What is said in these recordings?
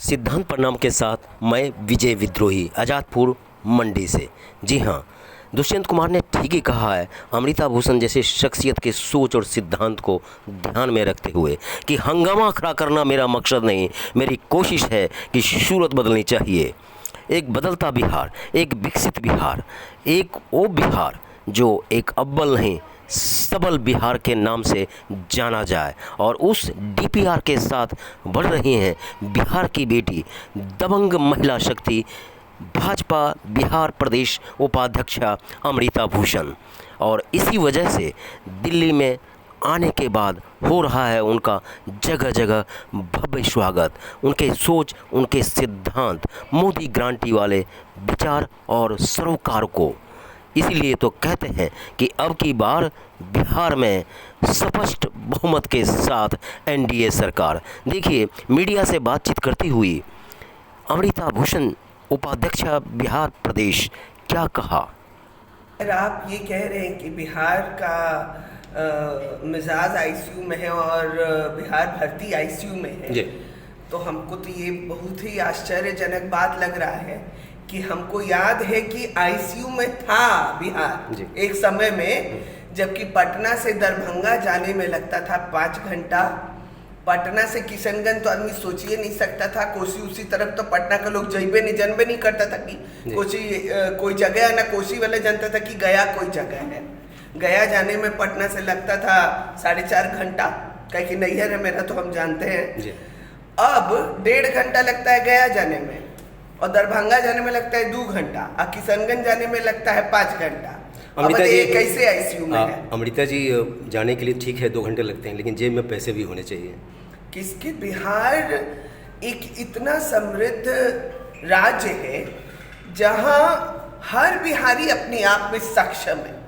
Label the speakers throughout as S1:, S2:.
S1: सिद्धांत प्रणाम के साथ मैं विजय विद्रोही आज़ादपुर मंडी से। जी हाँ, दुष्यंत कुमार ने ठीक ही कहा है। अमृता भूषण जैसे शख्सियत के सोच और सिद्धांत को ध्यान में रखते हुए कि हंगामा खड़ा करना मेरा मकसद नहीं, मेरी कोशिश है कि सूरत बदलनी चाहिए। एक बदलता बिहार, एक विकसित बिहार, एक वो बिहार जो एक अव्वल नहीं सबल बिहार के नाम से जाना जाए। और उस डीपीआर के साथ बढ़ रही हैं बिहार की बेटी दबंग महिला शक्ति भाजपा बिहार प्रदेश उपाध्यक्षा अमृता भूषण। और इसी वजह से दिल्ली में आने के बाद हो रहा है उनका जगह जगह भव्य स्वागत। उनके सोच, उनके सिद्धांत, मोदी गारंटी वाले विचार और सरोकार को। इसीलिए तो कहते हैं कि अब की बार बिहार में स्पष्ट बहुमत के साथ एनडीए सरकार। देखिए, मीडिया से बातचीत करती हुई अमृता भूषण उपाध्यक्षा बिहार प्रदेश क्या कहा।
S2: अगर आप ये कह रहे हैं कि बिहार का मिजाज आईसीयू में है और बिहार भर्ती आईसीयू में है, तो हमको तो ये बहुत ही आश्चर्यजनक बात लग रहा है कि हमको याद है कि आईसीयू में था बिहार एक समय में, जबकि पटना से दरभंगा जाने में लगता था 5 घंटा। पटना से किशनगंज तो आदमी सोच ही नहीं सकता था। कोसी उसी तरफ तो पटना का लोग जानबे नहीं करता था कि कोसी कोई जगह है, ना कोसी वाले जानता था कि गया कोई जगह है। गया जाने में पटना से लगता था 4.5 घंटा, कहीं कि नैहर है मेरा तो हम जानते हैं। अब 1.5 घंटा लगता है गया जाने में, और दरभंगा जाने में लगता है 2 घंटा, और किशनगंज जाने में लगता है 5 घंटा।
S1: अमृता जी
S2: कैसे आईसीयू में है?
S1: अमृता जी, जाने के लिए ठीक है 2 घंटे लगते हैं, लेकिन जेब में पैसे भी होने चाहिए।
S2: किसके? बिहार एक इतना समृद्ध राज्य है जहां हर बिहारी अपने आप में सक्षम है।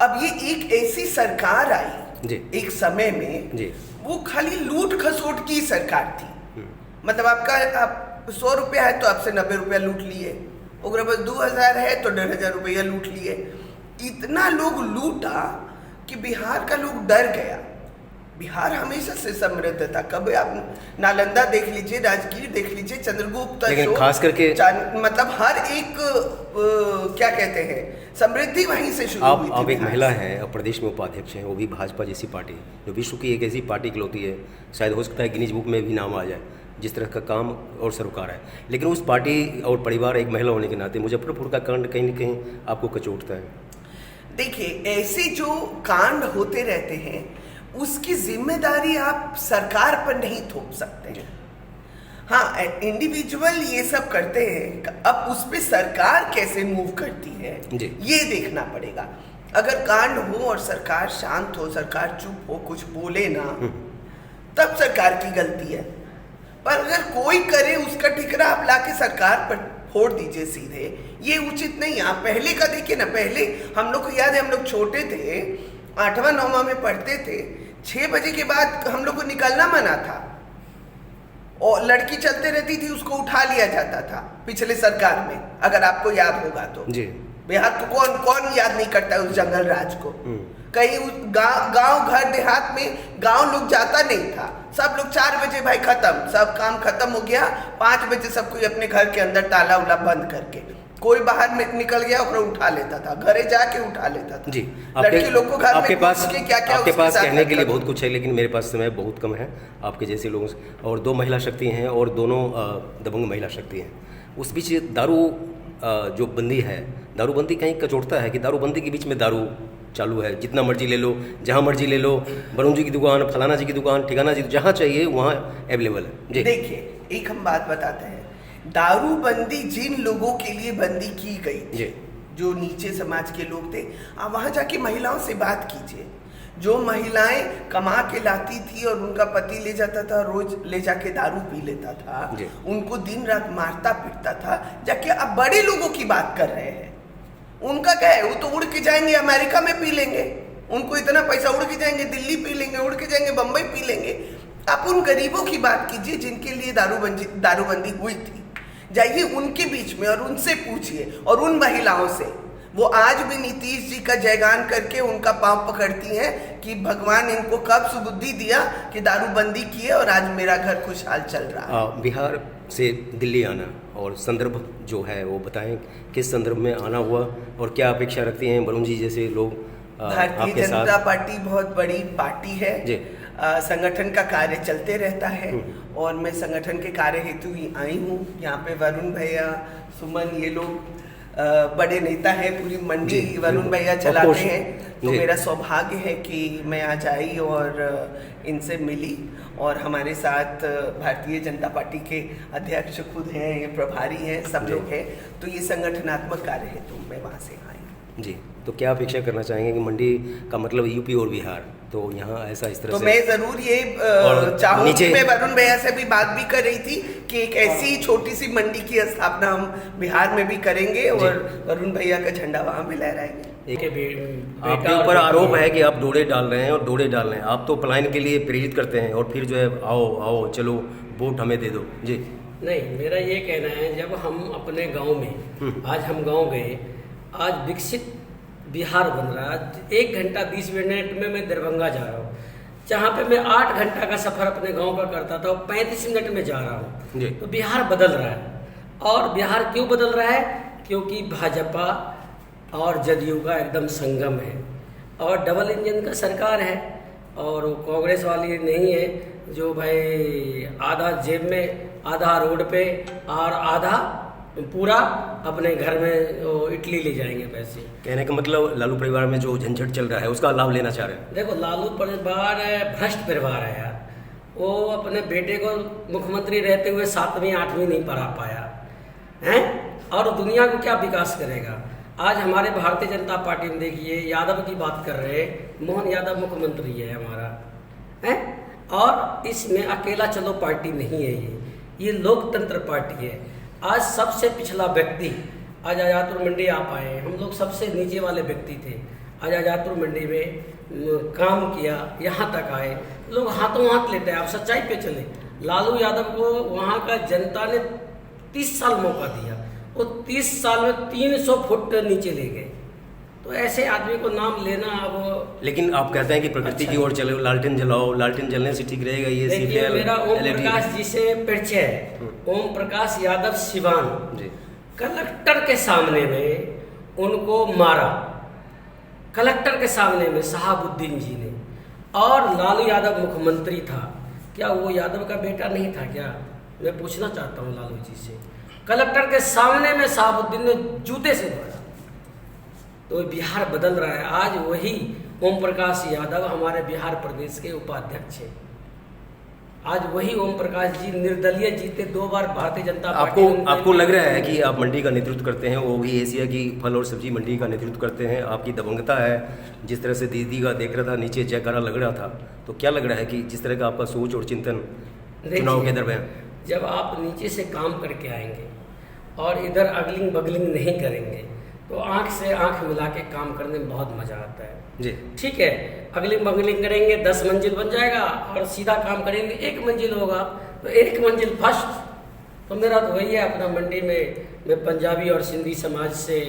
S2: अब ये एक ऐसी सरकार आई एक समय में, वो खाली लूट खसोट की सरकार थी। मतलब आप 100 रुपया है तो आपसे 90 रुपया लूट लिए, अगर बस 2000 है तो 1500 रुपया लूट लिए। इतना लोग लूटा कि बिहार का लोग डर गया। बिहार हमेशा से समृद्ध था। कभी आप नालंदा देख लीजिए, राजगीर देख लीजिए, चंद्रगुप्त,
S1: लेकिन खास करके
S2: मतलब हर एक क्या कहते हैं समृद्धि वहीं से शुरू हुई थी।
S1: आप एक महिला हैं और प्रदेश में उपाध्यक्ष हैं, वो भी भाजपा जैसी पार्टी जो विश्व की एक ऐसी पार्टी इकलौती है, शायद हो सकता है गिनीज बुक में भी नाम आ जाए जिस तरह का काम और सरोकार है। लेकिन उस पार्टी और परिवार एक महिला होने के नाते मुजफ्फरपुर का कांड कहीं न कहीं आपको कचोटता है।
S2: देखिए, ऐसे जो कांड होते रहते हैं उसकी जिम्मेदारी आप सरकार पर नहीं थोप सकते। हाँ, इंडिविजुअल ये सब करते हैं, अब उस पर सरकार कैसे मूव करती है ये देखना पड़ेगा। अगर कांड हो और सरकार शांत हो, सरकार चुप हो, कुछ बोले ना, तब सरकार की गलती है। पर अगर कोई करे उसका ठिकरा आप लाके सरकार पर फोड़ दीजिए सीधे, ये उचित नहीं। आप पहले का देखिए ना, पहले हम लोग को याद है, हम लोग छोटे थे, 8वां 9वां में पढ़ते थे, 6 बजे के बाद हम लोग को निकलना मना था, और लड़की चलते रहती थी उसको उठा लिया जाता था पिछले सरकार में, अगर आपको याद होगा तो। बिहार को कौन याद नहीं करता है उस जंगल राज को। कहीं गांव घर देहात में गांव लोग जाता नहीं था, सब लोग 4 बजे भाई खत्म, सब काम खत्म हो गया, 5 बजे सब कोई अपने घर के अंदर ताला उला बंद करके, कोई बाहर में निकल गया और उठा लेता था, घरे जाके उठा लेता था।
S1: जी,
S2: लड़की लोग को घर
S1: आपके
S2: में
S1: पास
S2: क्या
S1: आपके पास कहने के लिए बहुत कुछ है, लेकिन मेरे पास समय बहुत कम है आपके जैसे लोगों से। और 2 महिला शक्ति हैं और दोनों दबंग महिला शक्ति हैं। उस बीच दारू जो बंदी है, दारूबंदी कहीं कचोटता है कि दारूबंदी के बीच में दारू चालू है, जितना मर्जी ले लो, जहाँ मर्जी ले लो, वरुण जी की दुकान, फलाना जी की दुकान, ठिकाना जी, जहाँ चाहिए वहाँ अवेलेबल है। जी
S2: देखिए, एक हम बात बताते हैं, दारूबंदी जिन लोगों के लिए बंदी की गई थी, जो नीचे समाज के लोग थे, आप वहाँ जाके महिलाओं से बात कीजिए। जो महिलाएं कमा के लाती थी और उनका पति ले जाता था, रोज ले जाके दारू पी लेता था, उनको दिन रात मारता पीटता था, जाके अब बड़े लोगों की बात कर रहे हैं। उनका क्या है, वो तो उड़ के जाएंगे अमेरिका में पी लेंगे, उनको इतना पैसा, उड़ के जाएंगे दिल्ली पी लेंगे, उड़ के जाएंगे बम्बई पी लेंगे। आप उन गरीबों की बात कीजिए जिनके लिए दारूबंदी हुई थी, जाइए उनके बीच में और उनसे पूछिए, और उन महिलाओं से। वो आज भी नीतीश जी का जयगान करके उनका पांव पकड़ती हैं कि भगवान इनको कब सुबुद्धि दिया कि दारूबंदी किए और आज मेरा घर खुशहाल चल रहा है।
S1: बिहार से दिल्ली आना और संदर्भ जो है वो बताएं, किस संदर्भ में आना हुआ और क्या अपेक्षा रखती हैं वरुण जी जैसे लोग
S2: भारतीय
S1: आपके साथ?
S2: जनता पार्टी बहुत बड़ी पार्टी है
S1: जी।
S2: संगठन का कार्य चलते रहता है और मैं संगठन के कार्य हेतु ही आई हूँ। यहाँ पे वरुण भैया, सुमन, ये लोग बड़े नेता है, पूरी मंडी
S1: जी,
S2: वरुण भैया
S1: of
S2: चलाते
S1: course।
S2: हैं। तो
S1: जी।
S2: मेरा सौभाग्य है कि मैं आज आई और इनसे मिली और हमारे साथ भारतीय जनता पार्टी के अध्यक्ष खुद हैं, ये प्रभारी हैं, सब
S1: जी।
S2: लोग हैं। तो ये संगठनात्मक कार्य है, तो मैं वहाँ से आई।
S1: जी, तो क्या अपेक्षा करना चाहेंगे कि मंडी का मतलब यूपी और बिहार, तो यहाँ ऐसा इस तरह
S2: तो
S1: से
S2: मैं जरूर ये
S1: और
S2: चाहूंगी,
S1: नीचे-
S2: मैं वरुण भैया से भी बात भी कर रही थी कि एक ऐसी छोटी सी मंडी की स्थापना हम बिहार में भी करेंगे और वरुण भैया का झंडा वहाँ भी लहराएंगे।
S1: आपके ऊपर आरोप है कि आप डोरे डाल रहे हैं और डोरे डाल रहे हैं, आप तो पलायन के लिए प्रेरित करते हैं और फिर जो है आओ आओ चलो वोट हमें दे दो। जी
S3: नहीं, मेरा ये कहना है, जब हम अपने गांव में, आज हम गांव गए, आज विकसित बिहार बन रहा है। 1 घंटा 20 मिनट में मैं दरभंगा जा रहा हूँ, जहाँ पे मैं 8 घंटा का सफ़र अपने गांव का करता था, 35 मिनट में जा रहा हूँ। तो बिहार बदल रहा है। और बिहार क्यों बदल रहा है? क्योंकि भाजपा और जदयू का एकदम संगम है और डबल इंजन का सरकार है और वो कांग्रेस वाली नहीं है, जो भाई आधा जेब में, आधा रोड पे और आधा पूरा अपने घर में वो इटली ले जाएंगे पैसे।
S1: कहने का मतलब लालू परिवार में जो झंझट चल रहा है उसका लाभ लेना चाह रहे हैं।
S3: देखो, लालू परिवार भ्रष्ट परिवार है यार। वो अपने बेटे को मुख्यमंत्री रहते हुए 7वीं 8वीं नहीं पढ़ा पाया है और दुनिया को क्या विकास करेगा। आज हमारे भारतीय जनता पार्टी में देखिए, यादव की बात कर रहे हैं, मोहन यादव मुख्यमंत्री है हमारा, है। और इसमें अकेला चलो पार्टी नहीं है, ये लोकतंत्र पार्टी है। आज सबसे पिछला व्यक्ति आज आजादपुर मंडी आप आए, हम लोग सबसे नीचे वाले व्यक्ति थे। आज आजादपुर मंडी में काम किया, यहाँ तक आए, लोग हाथों हाथ लेते हैं। आप सच्चाई पे चले, लालू यादव को वहाँ का जनता ने 30 साल मौका दिया, वो 30 साल में 300 फुट नीचे ले गए। तो ऐसे आदमी को नाम लेना अब,
S1: लेकिन आप कहते हैं कि प्रकृति की ओर चलो, लालटेन जलाओ, लालटेन जलने से ठीक रहेगा। ये
S3: देखिए, मेरा ओम
S1: LED
S3: प्रकाश जी से परिचय है। ओम प्रकाश यादव सिवान
S1: जी।
S3: कलेक्टर के सामने में उनको मारा, कलेक्टर के सामने में शहाबुद्दीन जी ने, और लालू यादव मुख्यमंत्री था। क्या वो यादव का बेटा नहीं था क्या? मैं पूछना चाहता हूँ लालू जी से। कलेक्टर के सामने में शहाबुद्दीन ने जूते से मारा। तो बिहार बदल रहा है। आज वही ओम प्रकाश यादव हमारे बिहार प्रदेश के उपाध्यक्ष हैं। आज वही ओम प्रकाश जी निर्दलीय जीते 2 बार भारतीय जनता पार्टी।
S1: आपको लग रहा है कि आप मंडी का नेतृत्व करते हैं, वो भी एशिया की फल और सब्जी मंडी का नेतृत्व करते हैं, आपकी दबंगता है। जिस तरह से दीदी का देख रहा था, नीचे जयकारा लग रहा था, तो क्या लग रहा है कि जिस तरह का आपका सोच और चिंतन चुनाव के दरमियान?
S3: जब आप नीचे से काम करके आएंगे और इधर अगलिंग बगलिंग नहीं करेंगे तो आंख से आंख मिला के काम करने में बहुत मजा आता है।
S1: जी
S3: ठीक है, अगलिंग बगलिंग करेंगे 10 मंजिल बन जाएगा और सीधा काम करेंगे 1 मंजिल होगा, तो 1 मंजिल फर्स्ट। तो मेरा तो वही है, अपना मंडी में मैं पंजाबी और सिंधी समाज से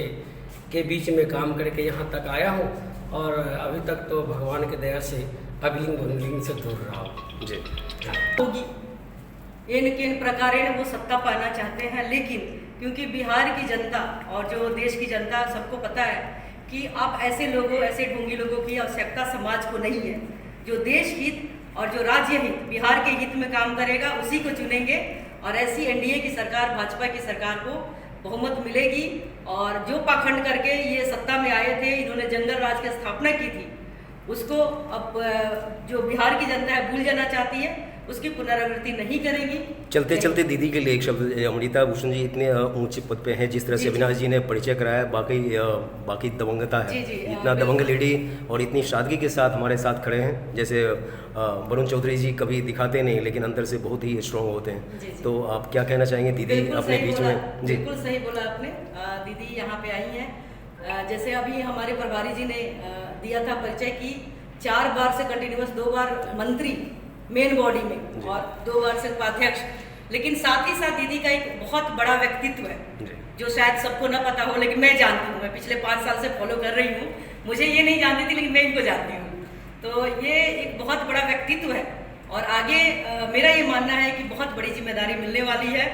S3: के बीच में काम करके यहाँ तक आया हूँ और अभी तक तो भगवान की दया से अगलिंग बगलिंग से दूर रहा हूँ।
S1: जी
S4: होगी इन किन प्रकारेण वो सत्ता पाना चाहते हैं, लेकिन क्योंकि बिहार की जनता और जो देश की जनता सबको पता है कि आप ऐसे लोगों, ऐसे ढोंगी लोगों की आवश्यकता समाज को नहीं है। जो देश हित और जो राज्य हित, बिहार के हित में काम करेगा उसी को चुनेंगे और ऐसी एनडीए की सरकार, भाजपा की सरकार को बहुमत मिलेगी। और जो पाखंड करके ये सत्ता में आए थे, इन्होंने जंगल राज की स्थापना की थी, उसको अब जो बिहार की जनता है भूल जाना चाहती है, उसकी पुनरावृत्ति नहीं करेगी।
S1: चलते चलते दीदी के लिए एक शब्द, अमृता भूषण जी इतने ऊंचे पद पे हैं, जिस तरह से अविनाश जी ने परिचय कराया, बाकी दबंगता है। इतना दबंग लेडी और इतनी सादगी के साथ हमारे साथ खड़े हैं, जैसे वरुण चौधरी जी कभी दिखाते नहीं लेकिन अंदर से बहुत ही स्ट्रॉन्ग होते हैं। तो आप क्या कहना चाहेंगे दीदी अपने बीच में? जी
S4: बिल्कुल सही बोला आपने। दीदी यहाँ पे आई हैं, जैसे अभी हमारे प्रभारी जी ने दिया था परिचय की 4 बार से कंटिन्यूअस, 2 बार मंत्री मेन बॉडी में और 2 बार से उपाध्यक्ष। लेकिन साथ ही साथ दीदी का एक बहुत बड़ा व्यक्तित्व है जो शायद सबको ना पता हो, लेकिन मैं जानती हूँ। मैं पिछले 5 साल से फॉलो कर रही हूँ, मुझे ये नहीं जानती थी लेकिन मैं इनको जानती हूँ। तो ये एक बहुत बड़ा व्यक्तित्व है और आगे मेरा ये मानना है कि बहुत बड़ी जिम्मेदारी मिलने वाली है,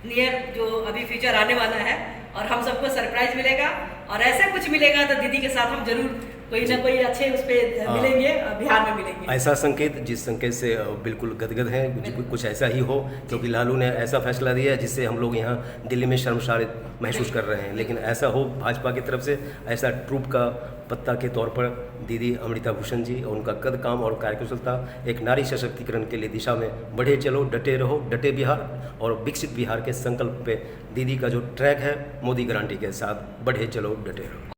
S4: नियर जो अभी फ्यूचर आने वाला है, और हम सबको सरप्राइज मिलेगा। और ऐसा कुछ मिलेगा तो दीदी के साथ हम जरूर कोई ना कोई अच्छे उस पर मिलेंगे, बिहार में मिलेंगे।
S1: ऐसा संकेत, जिस संकेत से बिल्कुल गदगद हैं, कुछ ऐसा ही हो, क्योंकि लालू ने ऐसा फैसला दिया है जिससे हम लोग यहाँ दिल्ली में शर्मसार महसूस कर रहे हैं। लेकिन ऐसा हो भाजपा की तरफ से, ऐसा ट्रूप का पत्ता के तौर पर दीदी अमृता भूषण जी और उनका कद काम और कार्यकुशलता एक नारी सशक्तिकरण के लिए दिशा में बढ़े चलो, डटे रहो, डटे बिहार, और विकसित बिहार के संकल्प पे दीदी का जो ट्रैक है, मोदी गारंटी के साथ बढ़े चलो, डटे रहो।